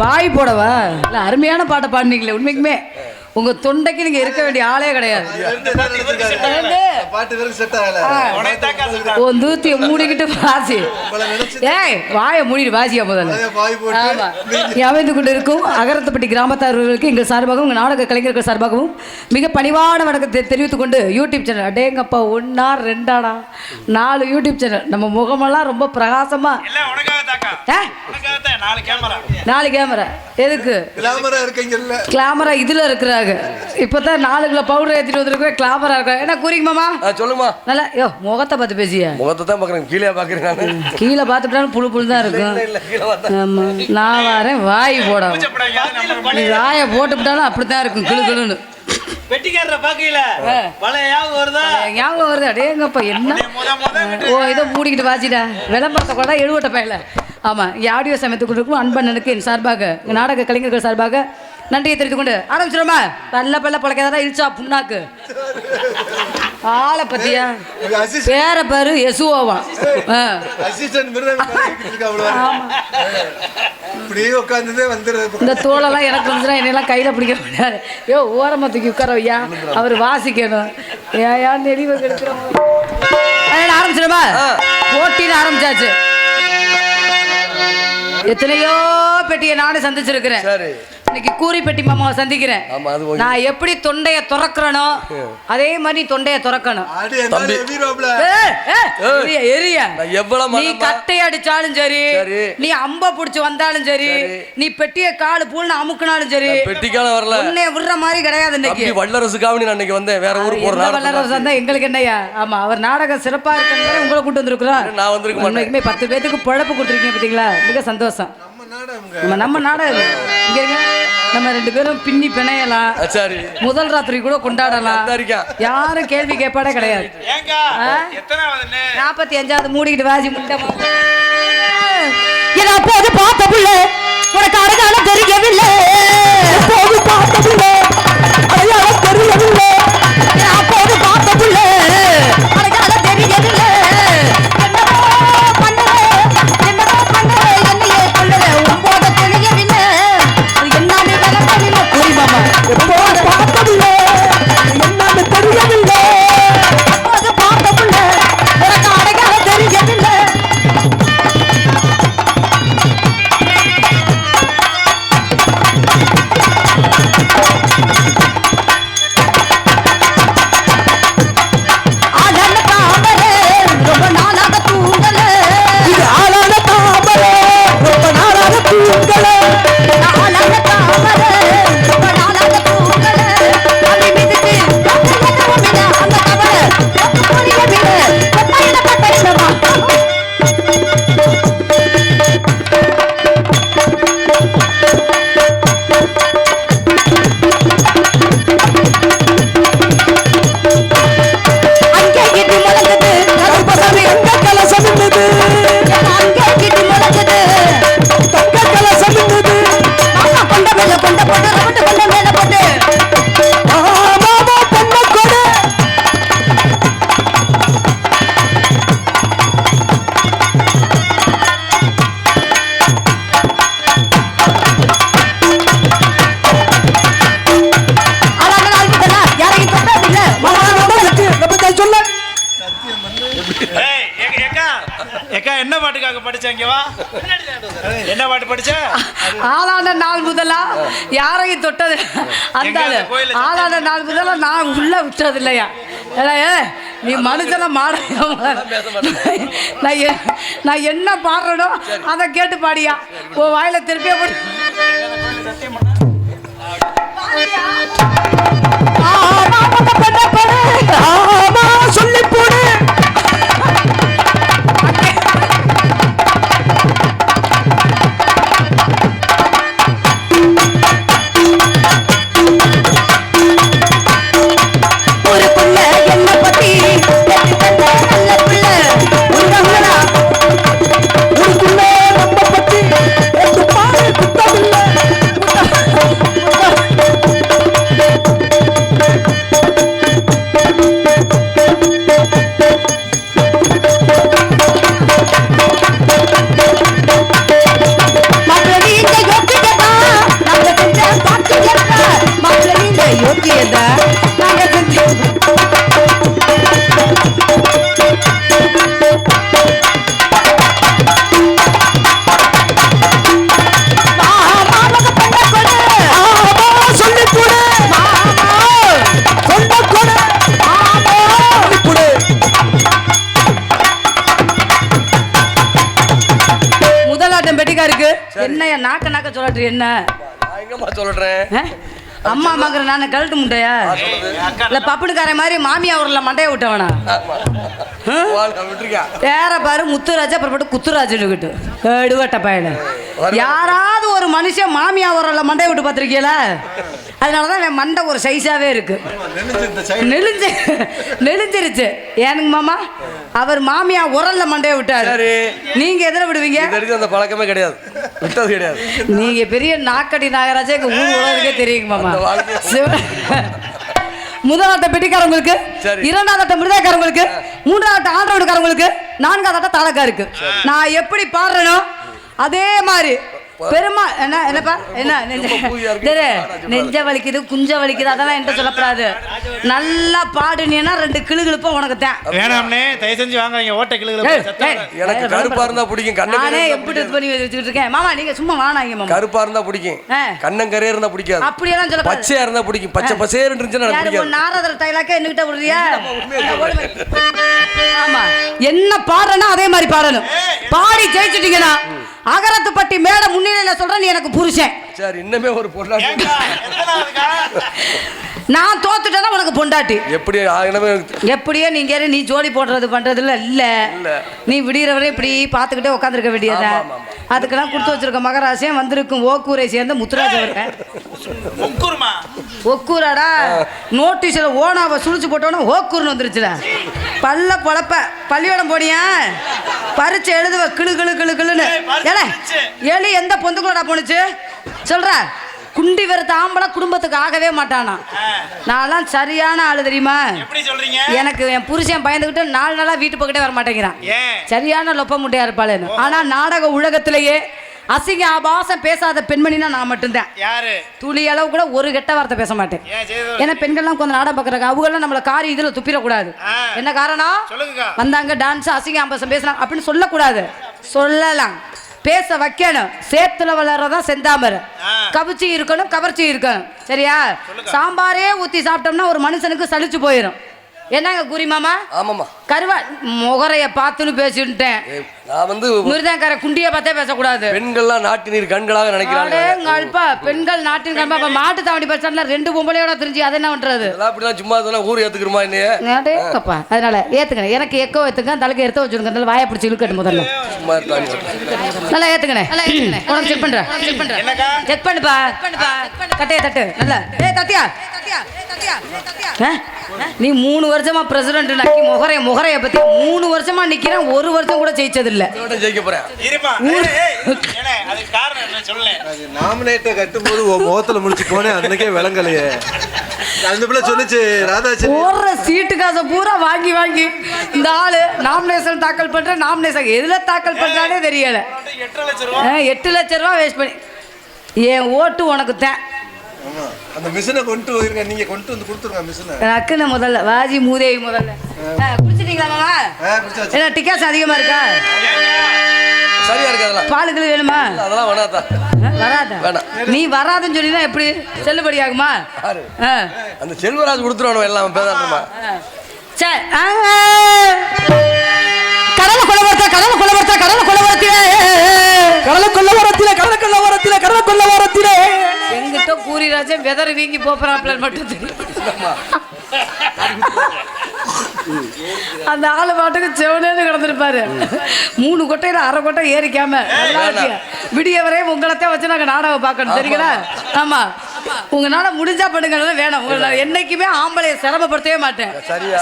பாய் போடவா இல்ல, அருமையான பாட்டை பாடுனீங்களே. உண்மைக்குமே உங்க தொண்டைக்கு நீங்க இருக்க வேண்டிய ஆளே கிடையாது. தூத்திய மூடிக்கிட்டு வாசி. ஏய் வாயை மூடிட்டு வாசியா முதல்ல. ஆமா, அமைந்து கொண்டு இருக்கும் அகரத்துப்பட்டி கிராமத்தார்களுக்கு எங்கள் சார்பாகவும் உங்கள் நாடக கலைஞர்கள் சார்பாகவும் மிக பணிவான வணக்கத்தை தெரிவித்துக் கொண்டு யூடியூப் சேனல் அடேங்கப்பா 1 2 4 யூடியூப் சேனல் நம்ம முகமெல்லாம் ரொம்ப பிரகாசமா. 4 கேமரா எதுக்கு? கிளாமரா இதுல இருக்கிறாங்க. இப்பதான் 4 கிலோ பவுடர் ஏத்திட்டு வந்திருக்கிற கிளாமரா இருக்கா. என்ன கூறிங்க மாமா? சொல்லுமா. நல்லா யோ முகத்தை பார்த்து பேசிய. முகத்தை தான் பாக்குறேன், கீழே பாக்குறேன். கீழே பார்த்துட்டாலும் புழு புழு தான் இருக்கும். ஆமா, நான் வரேன் வாய் போட. நீ வாயை போட்டுவிட்டாலும் அப்படித்தான் இருக்கும் கிளு கிளுன்னு. வெட்டிக்காரரை பாக்கல பழைய ஞாபகம் வருது. அடேங்கப்பா என்ன ஓ இதை மூடிக்கிட்டு வாசிடா. விளம்பரத்தை கூட எழுவட்ட பையல. ஆமாம், ஆடியோ சமயத்துக்கு கொண்டிருக்கும் அன்பண்ணனுக்கு என் சார்பாக நாடக கலைஞர்கள் சார்பாக நன்றியை தெரிவித்துக் கொண்டு ஆரம்பிச்சிருமா. நல்ல பல்ல பழக்கதான் இழுச்சா புண்ணாக்கு ஆளை பத்தியா பேர பேரு யசுவாவான். இந்த தோலெல்லாம் எனக்கு வந்துச்சுன்னா என்னெல்லாம் கையில பிடிக்க முடியாது. யோ ஓரமா தூக்கி உட்கார வையா, அவர் வாசிக்கணும். ஏயா நெளிவு கெடுக்கிறோம். ஆரம்பிச்சிருமா. போட்டின்னு ஆரம்பிச்சாச்சு. எத்தனையோ பெட்டியை நானும் சந்திச்சிருக்கிறேன். இன்னைக்கு கூறி பெட்டி மாமாவை சந்திக்கிறேன். நான் எப்படி தொண்டைய துறக்கிறனோ அதே மாதிரி தொண்டைய துறக்கணும். நீ கட்டை அடிச்சாலும் சரி, நீ அம்ப புடிச்சு வந்தாலும் சரி, நீ பெட்டிய காலு பூல்னு அமுக்கினாலும் சரி, பெட்டிக்கால வரல உன்னை விடுற மாதிரி கிடையாது. இன்னைக்கு வல்லரசுக்காக நான் இன்னைக்கு வந்தேன். வேற ஊருக்கு போறேன். வல்லரசு வந்தா எங்களுக்கு என்னையா? ஆமா, அவர் நாடகம் சிறப்பா இருக்கிறது உங்களை கூட்டு வந்திருக்கிறோம். நான் வந்திருக்கேன். இன்னைக்குமே 10 பேத்துக்கு பழப்பு கொடுத்துருக்கீங்க பாத்தீங்களா? மிக சந்தோஷம். நம்ம நாடகம் இங்க நம்ம 2 பேரும் பின்னி பிணையலாம். முதல் ராத்திரி கூட கொண்டாடலாம். யாரும் கேள்வி கேட்பாடே கிடையாது. 45வது மூடிக்கிட்டு வாசி முட்டமா. ஏன்னா போது பார்த்த புள்ள உனக்கு அடையாளம் தெரியவில்லை. போது பார்த்த புள்ள அடையாளம் தெரியவில்லை. போது பார்த்த புள்ள அடையாளம் தெரியவில்லை. என்ன பாட்டுக்காக படிச்சேங்கவா? என்ன பாட்டு படிச்ச? ஆளான நாள் முதலா யாரையும் தொட்டது அந்த ஆளான நாள் முதலா நான் உள்ள விட்டது இல்லையா? நீ மனுஷன மாட நான் என்ன பாடுறனோ அதை கேட்டு பாடியா. உன் வாயில திருப்பிய போட்டு சொல்லி போடு. ஊருக்குள்ள என்ன பத்தி என்னையா நாக்க சொல்லட்டு என்ன சொல்றேன் அம்மா மகர நானே கழட்டு முண்டையா இல்ல பப்புனுக்கார மாதிரி மாமியா ஊர்ல மண்டைய விட்டவனா பேர பாரு முத்துராஜா அப்புறம் குத்துராஜுக்கிட்டு எடுவட்ட பையன யாராவது ஒரு மனுஷன் மாமியா ஊர்ல மண்டைய விட்டு பார்த்திருக்கீங்களா அதனாலதான் என் மண்டை ஒரு சைஸாவே இருக்கு நெளிஞ்சிருச்சு ஏனுங்க மாமா அவர் மாமியா உரல்ல மண்டைய விட்டாரு நீங்க எதிர விடுவீங்க அந்த பழக்கமே கிடையாது விட்டது கிடையாது நீங்க பெரிய நாக்கடி நாகராஜா எங்க ஊர் உலகத்துக்கே தெரியுங்க மாமா முதலாட்ட பெட்டிக்காரங்களுக்கு இரண்டாவது ஆட்ட மிருதக்காரங்களுக்கு மூன்றாவது ஆட்ட ஆண்டவடுக்காரங்களுக்கு நான்காவது ஆட்ட தாளக்காருக்கு நான் எப்படி பாடுறேனோ அதே மாதிரி பெருமா என்ன என்னப்பா என்ன நெஞ்ச வலிக்குது குஞ்ச வலிக்குது அதெல்லாம் என்கிட்ட சொல்லப்படாது நல்லா பாடுனீன்னா 2 கிளுகிழுப்ப உனக்கு தான் வேணாம்னே தயவு செஞ்சு வாங்க இங்க ஓட்ட கிளுகிழுப்பு எனக்கு கருப்பா இருந்தா பிடிக்கும் நானே எப்படி பண்ணி வச்சிட்டு இருக்கேன் மாமா நீங்க சும்மா வானாங்க மாமா கருப்பா இருந்தா பிடிக்கும் கண்ணங்கரையா இருந்தா பிடிக்காது அப்படி எல்லாம் சொல்ல பச்சையா இருந்தா பிடிக்கும் பச்சை பசேர்னு இருந்துச்சுன்னா எனக்கு பிடிக்காது நாரதர் டைலாக்கே என்னகிட்ட விடுறியா ஆமா என்ன பாடுறேன்னா அதே மாதிரி பாடணும் பாடி ஜெயிச்சிட்டீங்கன்னா அகரத்துப்பட்டி மேல முன்னிலையில சொல்றேன் நீ எனக்கு புருஷன் சரி இன்னமே ஒரு பொண்டாட்டி நான் தோத்துட்டேன்னா உனக்கு பொண்டாட்டி எப்படியே நீங்க நீ ஜோடி போடுறது பண்றதுல இல்ல நீ விடுறவரை இப்படி பாத்துக்கிட்டே உட்காந்துருக்க வேண்டியதா அதுக்கெல்லாம் கொடுத்து வச்சிருக்க மகராசியம் வந்திருக்கும் ஓக்கூரை சேர்ந்த முத்துராஜ் அவர்கள் ஒக்கூராடா நோட்டீஸ்ல ஓனாவை சுழிச்சு போட்டோன்னா ஓக்கூர்னு வந்துருச்சுல பல்ல பொழப்ப பள்ளியோடம் போனியா பரிச்சு எழுதுவ கிளு கிளு கிளு கிளுன்னு எலி எந்த பொந்துக்குள்ளடா போனுச்சு சொல்ற குண்டி வெறுத்த ஆம்பளை குடும்பத்துக்கு ஆகவே மாட்டானா நான்லாம் சரியான ஆளு தெரியுமா எனக்கு என் புருஷன் பயந்துகிட்டு 4 நாளா வீட்டு பக்கத்தே வர மாட்டேங்கிறான் சரியான லொப்ப முட்டையா இருப்பாளேன்னு ஆனா நாடக உலகத்திலேயே அசிங்க ஆபாசம் பேசாத பெண்மணினா நான் மட்டும்தான் துளி அளவு கூட ஒரு கெட்ட வார்த்தை பேச மாட்டேன் ஏன்னா பெண்கள்லாம் கொஞ்சம் நாடகம் பார்க்குறாங்க அவங்கெல்லாம் நம்மளை காரி இதுல துப்பிடக்கூடாது என்ன காரணம் வந்தாங்க டான்ஸ் அசிங்க ஆபாசம் பேசுறாங்க அப்படின்னு சொல்லக்கூடாது சொல்லலாம் பேச வைக்கணும் சேத்துல வளர்றதான் செந்தாமரை கவிச்சி இருக்கணும் கவர்ச்சி இருக்கணும் சரியா சாம்பாரே ஊத்தி சாப்பிட்டோம்னா ஒரு மனுஷனுக்கு சலிச்சு போயிடும் என்னங்க குறி மாமா ஆமாமா கருவா முகரைய பார்த்துன்னு பேசிட்டேன் நான் வந்து மிருதங்கார குண்டிய பார்த்தே பேசக்கூடாது பெண்கள்லாம் நாட்டு நீர் கண்களாக நினைக்கிறாங்க பெண்கள் நாட்டின் கண்பா மாட்டு தாவடி பஸ்டாண்ட்ல 2 பொம்பளையோட தெரிஞ்சு அதை என்ன பண்றது அப்படிலாம் சும்மா ஊர் ஏத்துக்கிறமா என்னப்பா அதனால ஏத்துக்கணும் எனக்கு எக்கோ ஏத்துக்க தலைக்கு எடுத்து வச்சிருங்க அதனால வாயை பிடிச்சி இழுக்கட்டு முதல்ல நல்லா ஏத்துக்கணும் உனக்கு செக் பண்றேன் செக் பண்ணுப்பா கட்டைய தட்டு நல்லா தட்டியா நீ 3 வருஷமா பிரசிடென்ட் நக்கி முகரைய பத்தி 3 வருஷமா நிக்கிறேன் 1 வருஷம் கூட ஜெயிச்சது இல்ல ஜெயிக்க போறேன் நாமினேட்டை கட்டும்போது முகத்துல முடிச்சு போனேன் அன்னைக்கே விளங்கலையே அந்த பிள்ளை சொல்லிச்சு ராதாச்சி ஒரு சீட்டு காசை பூரா வாங்கி இந்த ஆளு நாமினேஷன் தாக்கல் பண்ற நாமினேஷன் எதுல தாக்கல் பண்றானே தெரியல 8 லட்சம் ரூபாய் வேஸ்ட் பண்ணி என் ஓட்டு உனக்கு தான் அந்த மிஷினை கொண்டு வந்துருங்க நீங்க கொண்டு வந்து கொடுத்துருங்க மிஷினை நக்குன முதல்ல வாஜி மூதேவி முதல்ல குடிச்சிட்டீங்களா மாமா என்ன டிக்காஸ் அதிகமா இருக்கா சரியா இருக்கு அதெல்லாம் பாலுக்கு வேணுமா அதெல்லாம் வராதா நீ வராதுன்னு சொன்னீங்கன்னா எப்படி செல்லுபடி ஆகுமா அந்த செல்வராஜ் கொடுத்துருவானு எல்லாம் பேசாட்டமா சரி கடலை கொள்ளவரத்திலே எங்கிட்ட கூறிராஜன் வெதர் வீங்கி போறாப்ல மட்டும் தெரியும் அந்த ஆளு பாட்டுக்கு செவனேன்னு கிடந்திருப்பாரு 3 கொட்டையில 1/2 கொட்டை ஏறிக்காம விடிய வரையும் உங்களத்தான் வச்சு நாங்க நாடகம் பார்க்கணும் சரிங்களா ஆமா உங்களால முடிஞ்சா பண்ணுங்க வேணும் என்னைக்குமே ஆம்பளைய சிரமப்படுத்தவே மாட்டேன்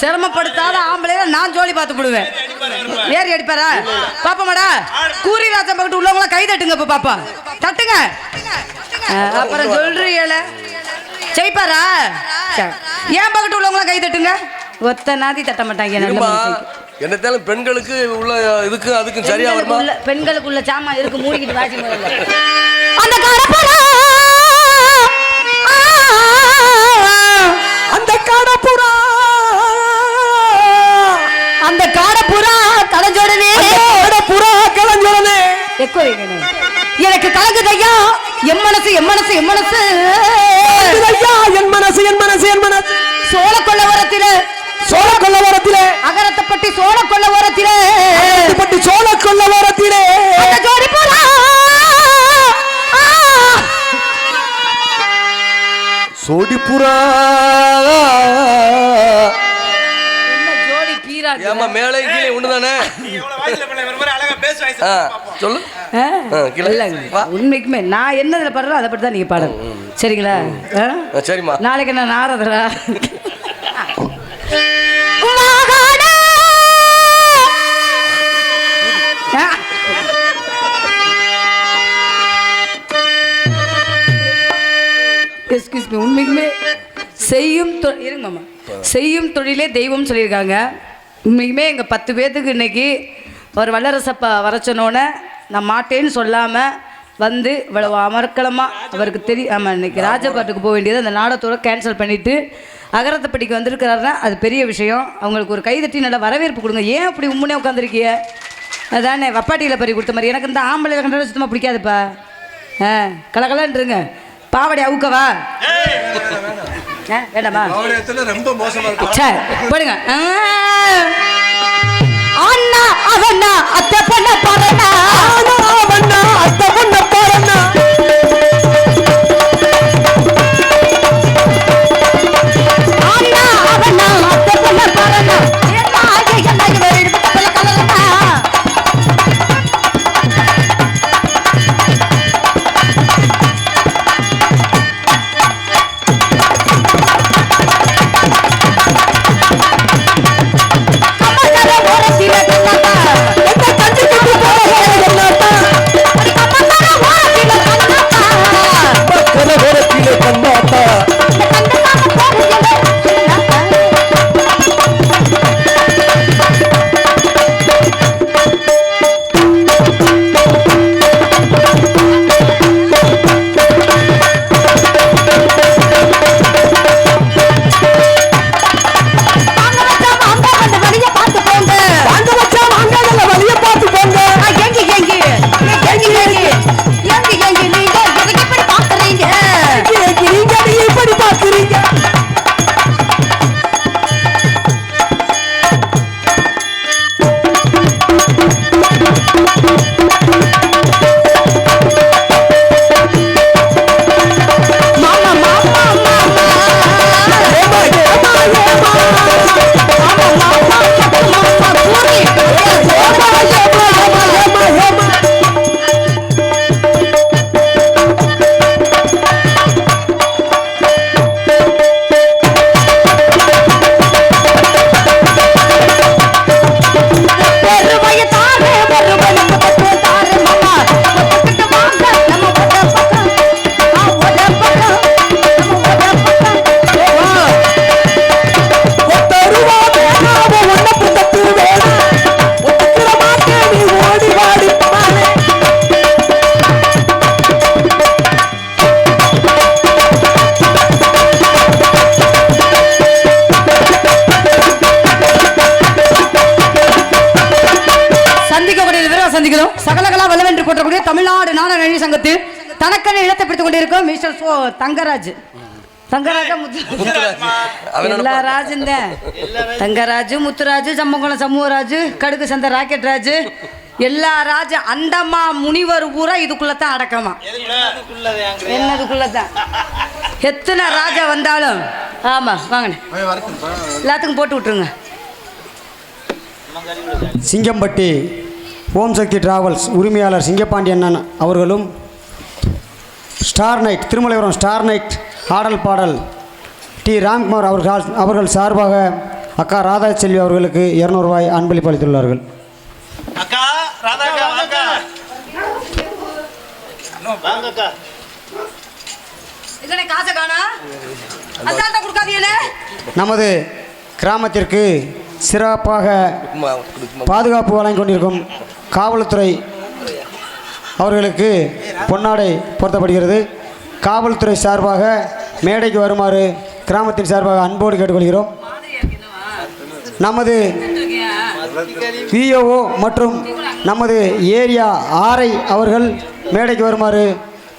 சிரமப்படுத்தாத ஆம்பளைய நான் ஜோலி பார்த்து போடுவேன் ஏறி அடிப்பாரா பாப்பமாடா கூறிராஜன் பக்கத்து உள்ளவங்கள கை தட்டுங்க இப்ப பாப்பா தட்டுங்க அப்புறம் சொல்றீங்கள ஜெயிப்பாரா ஏன் பக்கத்து உள்ளவங்கள கை தட்டுங்க ஒத்த நாதி தட்ட மாட்டாங்க என்னத்தாலும் பெண்களுக்கு உள்ள இதுக்கு அதுக்கு சரியா வருமா பெண்களுக்கு உள்ள சாமா இருக்கு மூடிக்கிட்டு வாசி முதல்ல அந்த காடப்புறா கலஞ்சோடனே எனக்கு கலங்குதையா என் மனசு சோழ கொள்ளவரத்திலே அகரத்தைப்பட்டி சோழ கொள்ளவரத்திலே ஜோடி போறா உயிராது. ஏமா மேலே கீழே ஒண்ணுதானே? சொல்லு. உண்மைக்குமே நான் என்னதுல பாடுறோம் அதை பற்றி தான் நீங்க பாடணும். சரிங்களா? சரிம்மா. நாளைக்கு நான் நாரதரா எஸ்கியூஸ் மீ. உண்மைக்குமே இருங்க மாமா, செய்யும் தொழிலே தெய்வம் சொல்லியிருக்காங்க. உண்மைக்குமே எங்கள் 10 பேர்த்துக்கு இன்னைக்கு ஒரு வல்லரசப்பா வர சொன்னோன்னே நான் மாட்டேன்னு சொல்லாமல் வந்து இவ்வளவு அமர்க்கலமாக அவருக்கு தெரியும். ஆமாம், இன்னைக்கு ராஜபாட்டுக்கு போக வேண்டியது அந்த நாடகத்தோடு கேன்சல் பண்ணிவிட்டு அகரத்தைப்பட்டிக்கு வந்திருக்கிறாருன்னா அது பெரிய விஷயம். அவங்களுக்கு ஒரு கைதட்டி நல்லா வரவேற்பு கொடுங்க. ஏன் அப்படி உண்மையாக உட்காந்துருக்கிய? அதானே வப்பாட்டியில் பறி கொடுத்த மாதிரி. எனக்கு இந்த ஆம்பளை கண்டாலும் சுத்தமாக பிடிக்காதுப்பா. கலகலன்றுங்க. பாவடி அவுக்கவா? வேண்டாமா? ரொம்ப மோசமா இருக்கு. சரி போடுங்க. அண்ணா அவண்ணா அத்தை பண்ண பாருண்ணா, அவண்ணா அத்தை பண்ண பாருண்ணா, அண்ணா அவண்ணா அத்தை பண்ண பாருண்ணா, என்ன ஆகி என்ன இவர் கலகலன்னா சகலகலா வல்லவென்று போற்றக்கூடிய தமிழ்நாடு நாடக நடிகர் சங்கத்தில் தனக்கென இடத்தை பிடித்துக் கொண்டிருக்கும் மிஸ்டர் தங்கராஜ். தங்கராஜா எல்லா ராஜுந்த தங்கராஜு, முத்துராஜு, ஜம்மங்குளம் சமூகராஜு, கடுகு சந்த ராக்கெட் ராஜு, எல்லா ராஜு அண்டமா முனிவர் பூரா இதுக்குள்ளதான் அடக்கமா. என்னதுக்குள்ளதான் எத்தனை ராஜா வந்தாலும். ஆமா வாங்கண்ணே, எல்லாத்துக்கும் போட்டு விட்டுருங்க. சிங்கம்பட்டி ஓம் சக்தி டிராவல்ஸ் உரிமையாளர் சிங்கப்பாண்டி அண்ணன் அவர்களும் star night Thirumalaipuram star night ஆடல் பாடல் டி ராம்குமார் அவர்கள் சார்பாக அக்கா ராதா செல்வி அவர்களுக்கு 200 ரூபாய் அன்பளிப்பு அளித்துள்ளார்கள். நமது கிராமத்திற்கு சிறப்பாக பாதுகாப்பு வழங்கிக் கொண்டிருக்கும் காவல்துறை அவர்களுக்கு பொன்னாடை பொருத்தப்படுகிறது. காவல்துறை சார்பாக மேடைக்கு வருமாறு கிராமத்தின் சார்பாக அன்போடு கேட்டுக்கொள்கிறோம். நமது விஓஓ மற்றும் நமது ஏரியா ஆர்ஐ அவர்கள் மேடைக்கு வருமாறு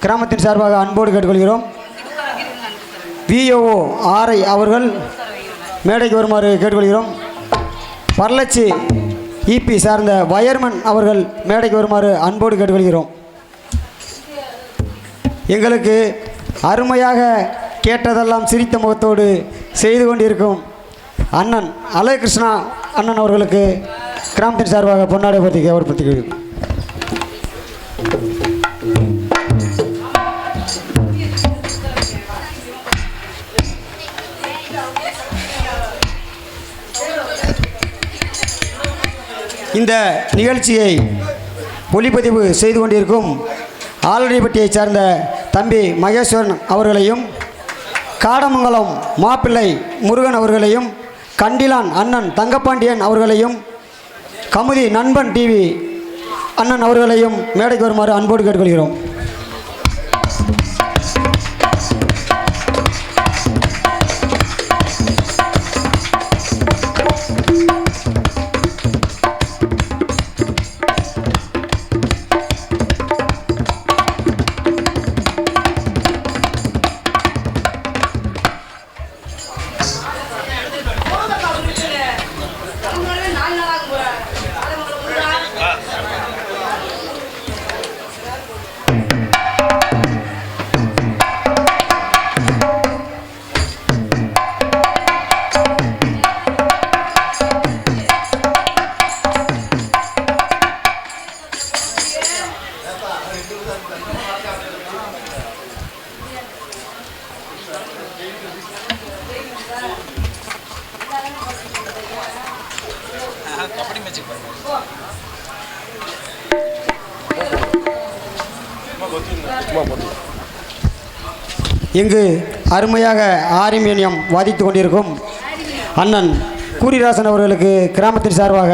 கிராமத்தின் சார்பாக அன்போடு கேட்டுக்கொள்கிறோம். விஓஓ ஆர்ஐ அவர்கள் மேடைக்கு வருமாறு கேட்டுக்கொள்கிறோம். பரலட்சி இபி சார்ந்த வயர்மன் அவர்கள் மேடைக்கு வருமாறு அன்போடு கேட்டுக்கொள்கிறோம். எங்களுக்கு அருமையாக கேட்டதெல்லாம் சிரித்த முகத்தோடு செய்து கொண்டிருக்கும் அண்ணன் அழகிருஷ்ணா அண்ணன் அவர்களுக்கு கிராமத்தின் சார்பாக பொன்னாடை பற்றி கௌரவப்படுத்துகிறேன். இந்த நிகழ்ச்சியை ஒளிப்பதிவு செய்து கொண்டிருக்கும் ஆலடிப்பட்டியைச் சார்ந்த தம்பி மகேஸ்வரன் அவர்களையும், காடமங்கலம் மாப்பிள்ளை முருகன் அவர்களையும், கண்டிலான் அண்ணன் தங்கப்பாண்டியன் அவர்களையும், கமுதி நண்பன் டிவி அண்ணன் அவர்களையும் மேடைக்கு வருமாறு அன்போடு கேட்டுக்கொள்கிறோம். இங்கு அருமையாக ஆரிமேனியம் வாதித்து கொண்டிருக்கும் அண்ணன் கூரிராசன் அவர்களுக்கு கிராமத்தின் சார்பாக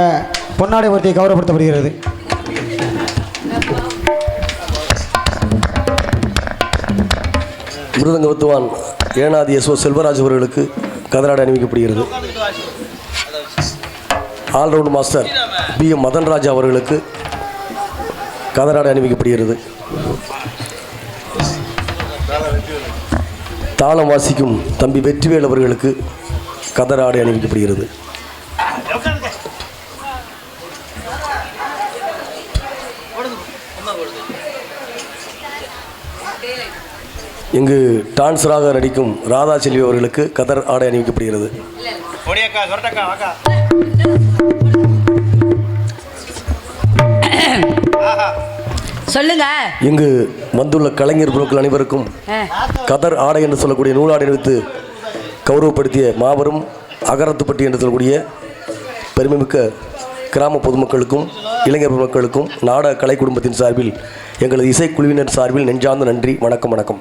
பொன்னாடை உயர்த்தி கௌரவப்படுத்தப்படுகிறது. மிருதங்க வித்துவான் ஏனாதி எஸ்ஓ செல்வராஜ் அவர்களுக்கு கதராடை அணிவிக்கப்படுகிறது. ஆல்ரவுண்ட் மாஸ்டர் பிஎம் மதன்ராஜா அவர்களுக்கு கதராடை அணிவிக்கப்படுகிறது. தாளம் வாசிக்கும் தம்பி வெற்றிவேல் அவர்களுக்கு கதராடை அணிவிக்கப்படுகிறது. இங்கு டான்சராக நடிக்கும் ராதா செல்வி அவர்களுக்கு கதர் ஆடை அணிவிக்கப்படுகிறது. சொல்லுங்க. இங்கு வந்துள்ள கலைஞர் பொருட்கள் அனைவருக்கும் கதர் ஆடை என்று சொல்லக்கூடிய நூலாடை அணிவித்து கௌரவப்படுத்திய மாபெரும் அகரத்துப்பட்டி என்று சொல்லக்கூடிய பெருமைமிக்க கிராம பொதுமக்களுக்கும் இளைஞர் பொதுமக்களுக்கும் நாடக கலை குடும்பத்தின் சார்பில் எங்களது இசைக்குழுவினர் சார்பில் நெஞ்சார்ந்த நன்றி. வணக்கம்.